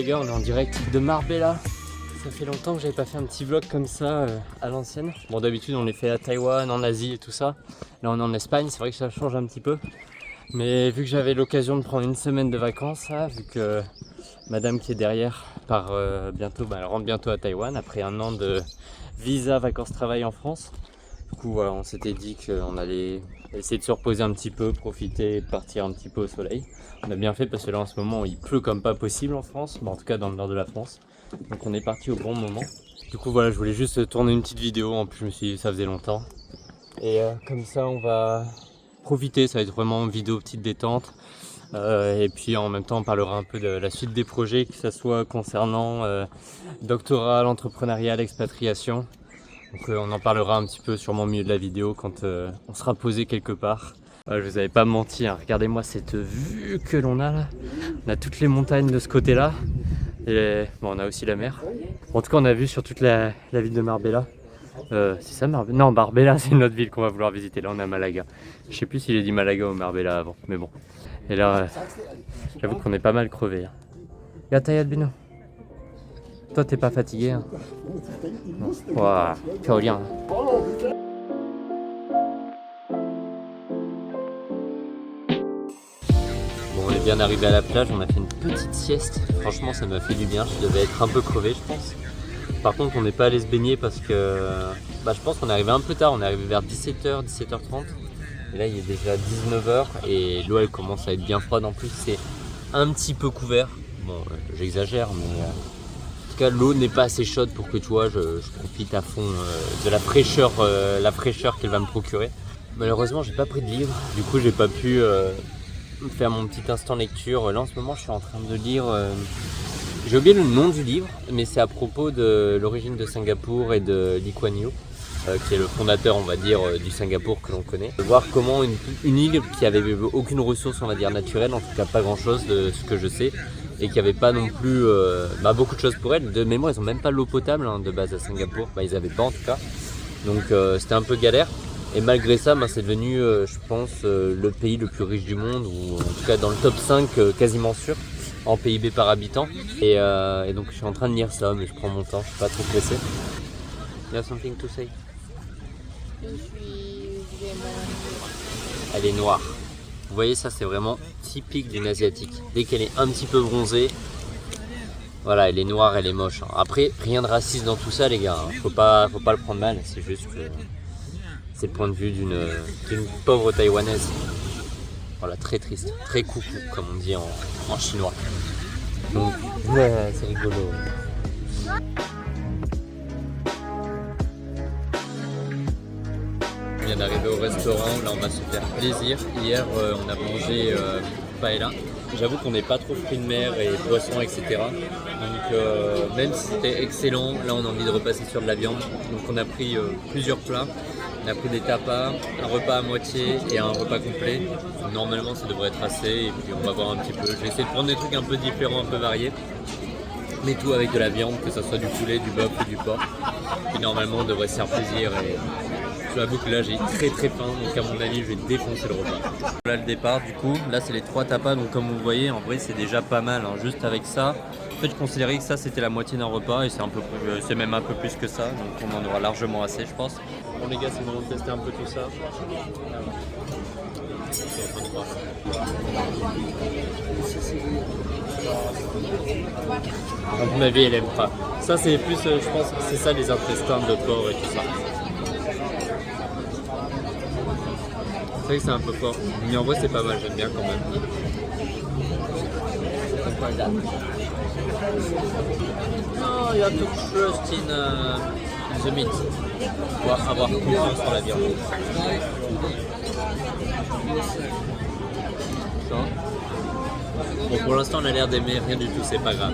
les gars, on est en direct de Marbella. Ça fait longtemps que j'avais pas fait un petit vlog comme ça à l'ancienne. Bon, d'habitude on les fait à Taïwan, en Asie et tout ça. Là on est en Espagne, c'est vrai que ça change un petit peu. Mais vu que j'avais l'occasion de prendre une semaine de vacances, là, vu que madame qui est derrière part bientôt, elle rentre bientôt à Taïwan après un an de visa vacances-travail en France. Du coup voilà, on s'était dit qu'on allait essayer de se reposer un petit peu, profiter et partir un petit peu au soleil. On a bien fait parce que là en ce moment il pleut comme pas possible en France, mais en tout cas dans le nord de la France. Donc on est parti au bon moment. Du coup voilà, je voulais juste tourner une petite vidéo, en plus je me suis dit ça faisait longtemps. Et comme ça on va profiter, ça va être vraiment une vidéo petite détente. Et puis en même temps on parlera un peu de la suite des projets, que ce soit concernant doctorat, l'entrepreneuriat, l'expatriation. Donc on en parlera un petit peu sûrement au milieu de la vidéo quand on sera posé quelque part. Je vous avais pas menti, hein. Regardez-moi cette vue que l'on a là. On a toutes les montagnes de ce côté là. Et bon, on a aussi la mer. En tout cas on a vu sur toute la ville de Marbella. C'est ça Marbella? Non, Marbella c'est une autre ville qu'on va vouloir visiter. Là on est à Malaga. Je sais plus s'il est dit Malaga ou Marbella avant, mais bon. Et là j'avoue qu'on est pas mal crevé. Yatayat Bino. Toi t'es pas fatigué hein? Waouh, Kaolien. Bon, on est bien arrivé à la plage, on a fait une petite sieste. Franchement ça m'a fait du bien, je devais être un peu crevé je pense. Par contre on n'est pas allé se baigner parce que je pense qu'on est arrivé un peu tard, on est arrivé vers 17h, 17h30. Et là il est déjà 19h et l'eau elle commence à être bien froide en plus, c'est un petit peu couvert. Bon j'exagère mais en tout cas l'eau n'est pas assez chaude pour que tu vois je profite à fond de la fraîcheur qu'elle va me procurer. Malheureusement j'ai pas pris de livre, du coup j'ai pas pu faire mon petit instant lecture. Là en ce moment je suis en train de lire, j'ai oublié le nom du livre mais c'est à propos de l'origine de Singapour et de Lee Kuan Yew. Qui est le fondateur, on va dire, du Singapour que l'on connaît. De voir comment une île qui avait aucune ressource, on va dire, naturelle, en tout cas pas grand chose de ce que je sais, et qui avait pas non plus beaucoup de choses pour elle. De mémoire, ils ont même pas l'eau potable de base à Singapour, ils avaient pas en tout cas. Donc c'était un peu galère. Et malgré ça, c'est devenu, je pense, le pays le plus riche du monde, ou en tout cas dans le top 5 quasiment sûr, en PIB par habitant. Et donc je suis en train de lire ça, mais je prends mon temps, je suis pas trop pressé. You have something to say? Elle est noire. Vous voyez, ça c'est vraiment typique d'une asiatique. Dès qu'elle est un petit peu bronzée, voilà, elle est noire, elle est moche. Après, rien de raciste dans tout ça, les gars. Faut pas le prendre mal. C'est juste que c'est le point de vue d'une pauvre taïwanaise. Voilà, très triste, très coucou, comme on dit en chinois. Donc, ouais, c'est rigolo. On vient d'arriver au restaurant, là on va se faire plaisir. Hier on a mangé paella. J'avoue qu'on n'est pas trop fruits de mer et poissons etc. Donc même si c'était excellent, là on a envie de repasser sur de la viande. Donc on a pris plusieurs plats. On a pris des tapas, un repas à moitié et un repas complet. Donc, normalement ça devrait être assez et puis on va voir un petit peu. Je vais essayer de prendre des trucs un peu différents, un peu variés. Mais tout avec de la viande, que ce soit du poulet, du bœuf ou du porc. Et normalement on devrait se faire plaisir. Et je vous avoue que là j'ai très faim, donc à mon avis je vais défoncer le repas. Voilà le départ du coup, là c'est les 3 tapas, donc comme vous voyez en vrai c'est déjà pas mal, juste avec ça. En fait je considérais que ça c'était la moitié d'un repas et c'est même un peu plus que ça, donc on en aura largement assez je pense. Bon les gars c'est le moment de tester un peu tout ça. À mon avis elle aime pas. Ça c'est plus, je pense que c'est ça les intestins de porc et tout ça. C'est vrai que c'est un peu fort, mais en vrai c'est pas mal, j'aime bien quand même. No, you have to trust in the meat. On va avoir confiance en la viande. Ça. Bon, pour l'instant on a l'air d'aimer, rien du tout, c'est pas grave.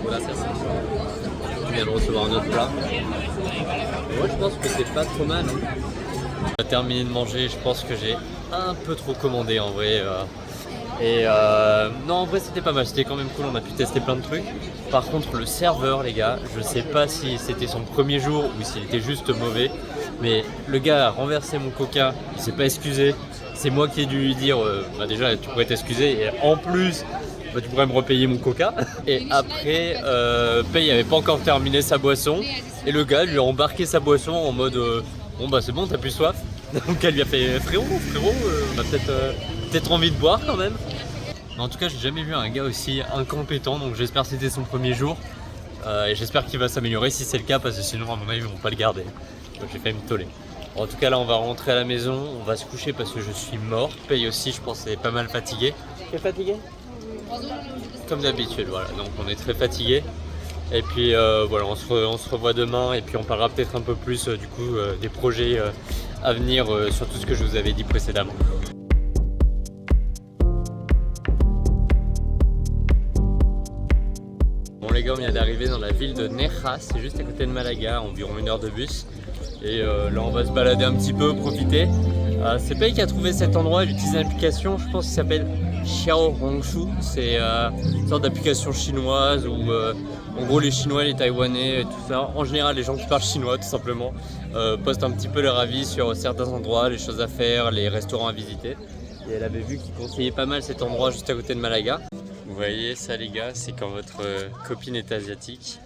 Voilà, c'est ça. On vient de recevoir un autre plat. Moi je pense que c'est pas trop mal. On a terminé de manger, je pense que j'ai un peu trop commandé en vrai. Non en vrai c'était pas mal, c'était quand même cool, on a pu tester plein de trucs. Par contre le serveur les gars, je sais pas si c'était son premier jour ou s'il était juste mauvais. Mais le gars a renversé mon coca, il s'est pas excusé. c'est moi qui ai dû lui dire bah déjà tu pourrais t'excuser et en plus bah, tu pourrais me repayer mon coca. Et après Pei avait pas encore terminé sa boisson et le gars lui a embarqué sa boisson en mode bon bah c'est bon, t'as plus soif. Donc elle lui a fait frérot on a peut-être envie de boire quand même. Mais en tout cas j'ai jamais vu un gars aussi incompétent, donc j'espère que c'était son premier jour et j'espère qu'il va s'améliorer si c'est le cas, parce que sinon à mon avis ils vont pas le garder. Donc j'ai failli me toller. En tout cas là on va rentrer à la maison, on va se coucher parce que je suis mort. Pei aussi je pense est pas mal fatigué. Tu es fatigué? Comme d'habitude, voilà, donc on est très fatigué. Et puis voilà, on se revoit demain et puis on parlera peut-être un peu plus du coup des projets à venir sur tout ce que je vous avais dit précédemment. Bon les gars, on vient d'arriver dans la ville de Nerja, c'est juste à côté de Malaga, environ 1 heure de bus. Et là on va se balader un petit peu, profiter. C'est Pei qui a trouvé cet endroit, il utilise une application, je pense qu'il s'appelle Xiaohongshu. C'est une sorte d'application chinoise où en gros les Chinois, les Taïwanais et tout ça, en général les gens qui parlent chinois tout simplement, postent un petit peu leur avis sur certains endroits, les choses à faire, les restaurants à visiter. Et elle avait vu qu'il conseillait pas mal cet endroit juste à côté de Malaga. Vous voyez ça les gars, c'est quand votre copine est asiatique.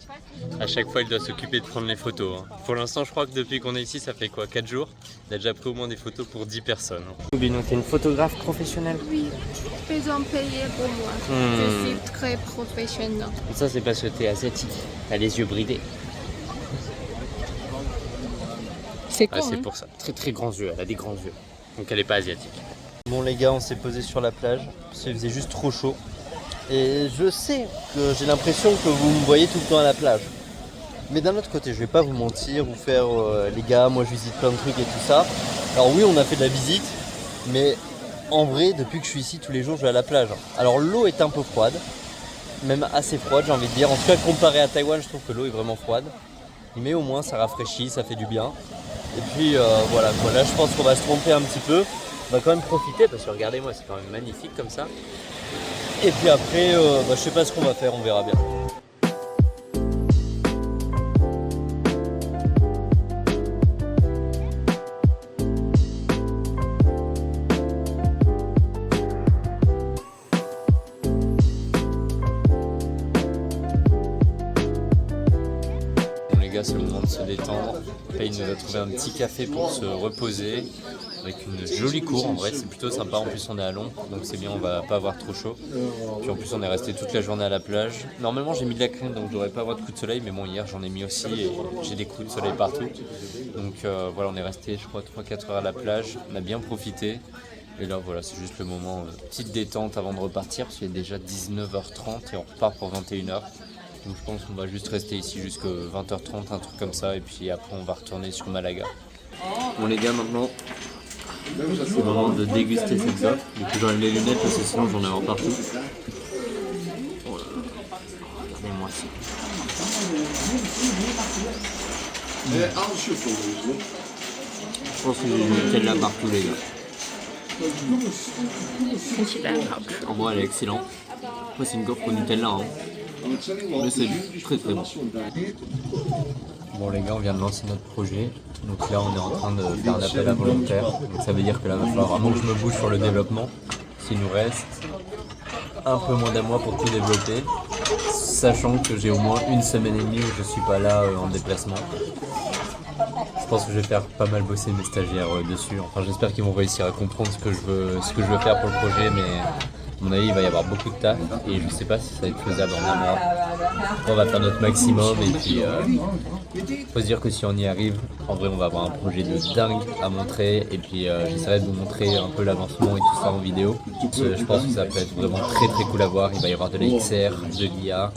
À chaque fois, il doit s'occuper de prendre les photos. Pour l'instant, je crois que depuis qu'on est ici, ça fait quoi, 4 jours. Il a déjà pris au moins des photos pour 10 personnes. Bino, t'es une photographe professionnelle? Oui, ils ont payé pour moi. Je suis très professionnelle. Ça, c'est parce que t'es asiatique. T'as les yeux bridés. C'est quoi c'est pour ça. Très très grands yeux, elle a des grands yeux. Donc elle est pas asiatique. Bon les gars, on s'est posé sur la plage parce qu'il faisait juste trop chaud. Et je sais que j'ai l'impression que vous me voyez tout le temps à la plage. Mais d'un autre côté, je vais pas vous mentir, vous faire les gars, moi je visite plein de trucs et tout ça. Alors oui, on a fait de la visite, mais en vrai, depuis que je suis ici tous les jours, je vais à la plage. Alors l'eau est un peu froide, même assez froide j'ai envie de dire. En tout cas, comparé à Taïwan, je trouve que l'eau est vraiment froide. Mais au moins, ça rafraîchit, ça fait du bien. Et puis voilà, là je pense qu'on va se tromper un petit peu. On va quand même profiter parce que regardez-moi, c'est quand même magnifique comme ça. Et puis après, je sais pas ce qu'on va faire, on verra bien. Bon les gars, c'est le moment de se détendre. Pei nous a trouvé un petit café pour se reposer. Avec une jolie cour, en vrai c'est plutôt sympa, en plus on est à Londres donc c'est bien, on va pas avoir trop chaud. Puis en plus on est resté toute la journée à la plage. Normalement j'ai mis de la crème donc je devrais pas avoir de coups de soleil, mais bon hier j'en ai mis aussi et j'ai des coups de soleil partout. Donc voilà, on est resté je crois 3-4 heures à la plage, on a bien profité. Et là voilà, c'est juste le moment, petite détente avant de repartir parce qu'il est déjà 19h30 et on repart pour 21h. Donc je pense qu'on va juste rester ici jusqu'à 20h30, un truc comme ça, et puis après on va retourner sur Malaga. Bon les gars, maintenant c'est le moment de déguster cette offre. Du coup j'enlève les lunettes parce que sinon j'en ai un partout. Oh là là. Regardez-moi ça. Je pense que j'ai du Nutella partout les gars. C'est super bon. En vrai elle est excellente. Après c'est une gaufre au Nutella hein. Mais c'est très très bon. Bon les gars, on vient de lancer notre projet. Donc là on est en train de faire un appel à volontaires. Donc ça veut dire que là il va falloir vraiment que je me bouge sur le développement. S'il nous reste un peu moins d'un mois pour tout développer. Sachant que j'ai au moins 1 semaine et demie où je suis pas là en déplacement. Je pense que je vais faire pas mal bosser mes stagiaires dessus. Enfin j'espère qu'ils vont réussir à comprendre ce que je veux faire pour le projet, mais à mon avis il va y avoir beaucoup de taf et je sais pas si ça va être faisable en un mois. On va faire notre maximum et puis faut se dire que si on y arrive, en vrai on va avoir un projet de dingue à montrer et puis j'essaierai de vous montrer un peu l'avancement et tout ça en vidéo. Je pense que ça peut être vraiment très très cool à voir. Il va y avoir de la XR, de l'IA,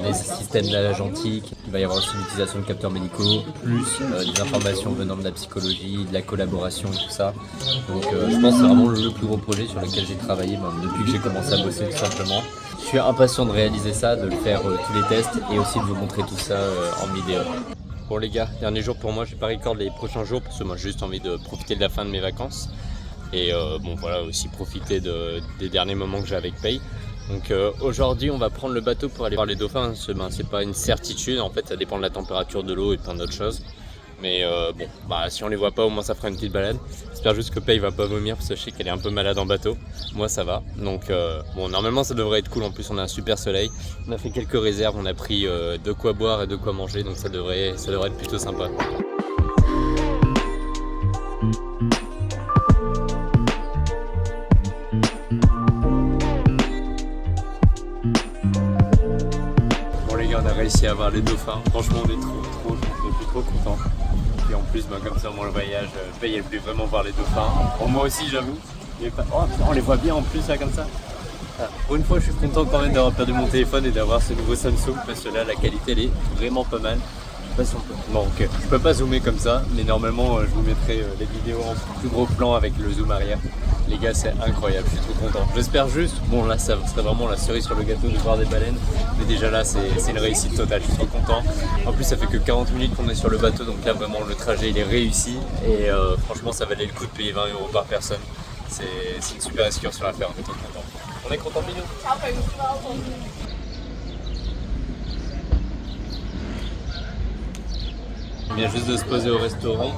des systèmes d'agentique, il va y avoir aussi l'utilisation de capteurs médicaux, plus des informations venant de la psychologie, de la collaboration et tout ça. Donc je pense que c'est vraiment le plus gros projet sur lequel j'ai travaillé depuis que j'ai commencé à bosser tout simplement. Je suis impatient de réaliser ça, de le faire tous les tests et aussi de vous montrer tout ça en vidéo. Bon les gars, dernier jour pour moi, je vais pas recorder les prochains jours parce que moi j'ai juste envie de profiter de la fin de mes vacances. Et bon voilà, aussi profiter des derniers moments que j'ai avec Pei. Donc aujourd'hui on va prendre le bateau pour aller voir les dauphins. C'est pas une certitude, en fait ça dépend de la température de l'eau et plein d'autres choses. Mais bon, bah si on les voit pas, au moins ça fera une petite balade. J'espère juste que Paye va pas vomir parce que je sais qu'elle est un peu malade en bateau. Moi ça va. Donc bon, normalement ça devrait être cool. En plus on a un super soleil. On a fait quelques réserves, on a pris de quoi boire et de quoi manger. Donc ça devrait être plutôt sympa. Bon les gars, on a réussi à avoir les dauphins. Franchement on est je suis trop content. Et en plus, comme ça, le voyage, Paye, elle voulait vraiment voir les dauphins. Bon, moi aussi, j'avoue. Oh, putain, on les voit bien en plus, là, comme ça. Ah, pour une fois, je suis content quand même d'avoir perdu mon téléphone et d'avoir ce nouveau Samsung parce que là, la qualité, elle est vraiment pas mal. Je sais pas si on peut... Bon, ok. Je peux pas zoomer comme ça, mais normalement, je vous mettrai les vidéos en plus gros plan avec le zoom arrière. Les gars, c'est incroyable, je suis trop content. J'espère juste, bon là ça serait vraiment la cerise sur le gâteau de voir des baleines, mais déjà là c'est une réussite totale, je suis trop content. En plus ça fait que 40 minutes qu'on est sur le bateau, donc là vraiment le trajet il est réussi et franchement ça valait le coup de payer 20 € par personne. C'est une super excursion à faire, on est trop content. On est content Minou. On vient juste de se poser au restaurant.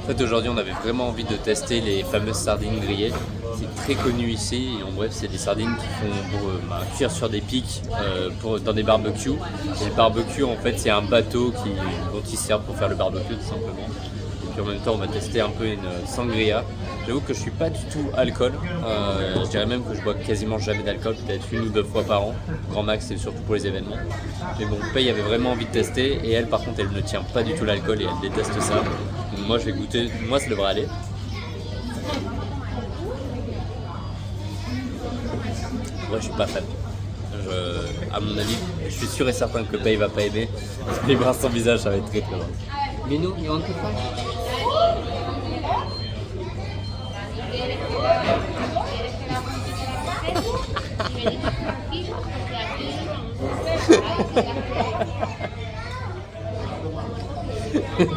En fait aujourd'hui on avait vraiment envie de tester les fameuses sardines grillées. C'est très connu ici et en bref c'est des sardines qui font pour cuire sur des pics dans des barbecues. Et le barbecue en fait c'est un bateau dont ils servent pour faire le barbecue tout simplement. Et puis en même temps on va tester un peu une sangria. J'avoue que je suis pas du tout alcool, je dirais même que je bois quasiment jamais d'alcool, peut-être 1 ou 2 fois par an, grand max c'est surtout pour les événements. Mais bon, Paye avait vraiment envie de tester et elle par contre elle ne tient pas du tout l'alcool et elle déteste ça. Donc moi je vais goûter, moi ça devrait aller. Moi je suis pas fan. À mon avis, je suis sûr et certain que Paye va pas aimer. Les voir son visage ça va être très très drôle. Mais nous, il y a un truc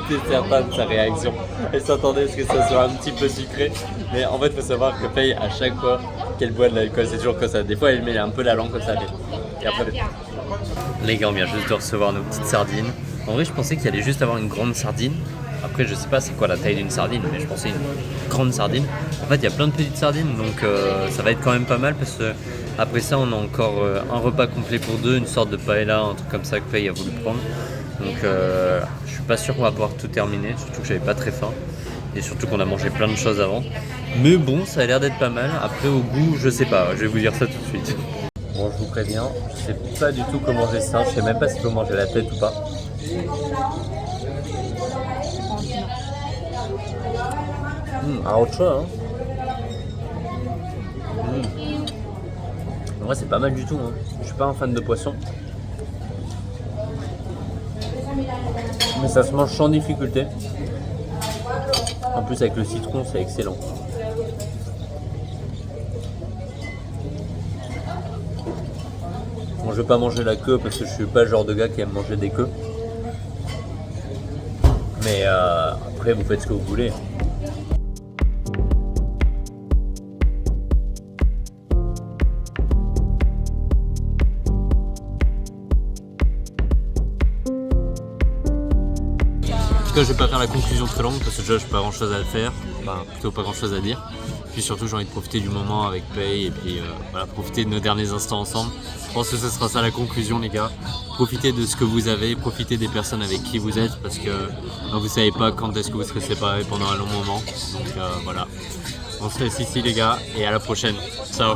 T'es certain de sa réaction. Elle s'attendait à ce que ça soit un petit peu sucré. Mais en fait, il faut savoir que Paye, à chaque fois qu'elle boit de l'alcool, c'est toujours comme ça. Des fois, elle met un peu la langue comme ça. Et après, les gars, on vient juste de recevoir nos petites sardines. En vrai, je pensais qu'il allait juste avoir une grande sardine. Après, je sais pas c'est quoi la taille d'une sardine, mais je pensais une grande sardine. En fait, il y a plein de petites sardines, donc ça va être quand même pas mal parce que après ça, on a encore un repas complet pour deux, une sorte de paella, un truc comme ça que Paye a voulu prendre. Donc, je suis pas sûr qu'on va pouvoir tout terminer, surtout que j'avais pas très faim et surtout qu'on a mangé plein de choses avant. Mais bon, ça a l'air d'être pas mal. Après, au goût, je sais pas, je vais vous dire ça tout de suite. Bon, je vous préviens, je sais pas du tout comment manger ça, je sais même pas si je peux manger la tête ou pas. À autre chose, hein. Moi c'est pas mal du tout, hein. Je suis pas un fan de poisson. Mais ça se mange sans difficulté. En plus avec le citron c'est excellent. Bon, je vais pas manger la queue parce que je suis pas le genre de gars qui aime manger des queues. Mais après vous faites ce que vous voulez. Je vais pas faire la conclusion très longue parce que déjà j'ai pas grand chose à faire, enfin plutôt pas grand chose à dire. Puis surtout j'ai envie de profiter du moment avec Paye et puis voilà, profiter de nos derniers instants ensemble. Je pense que ce sera ça la conclusion les gars. Profitez de ce que vous avez, profitez des personnes avec qui vous êtes parce que vous savez pas quand est-ce que vous serez séparés pendant un long moment. Donc voilà. On se laisse ici les gars et à la prochaine. Ciao.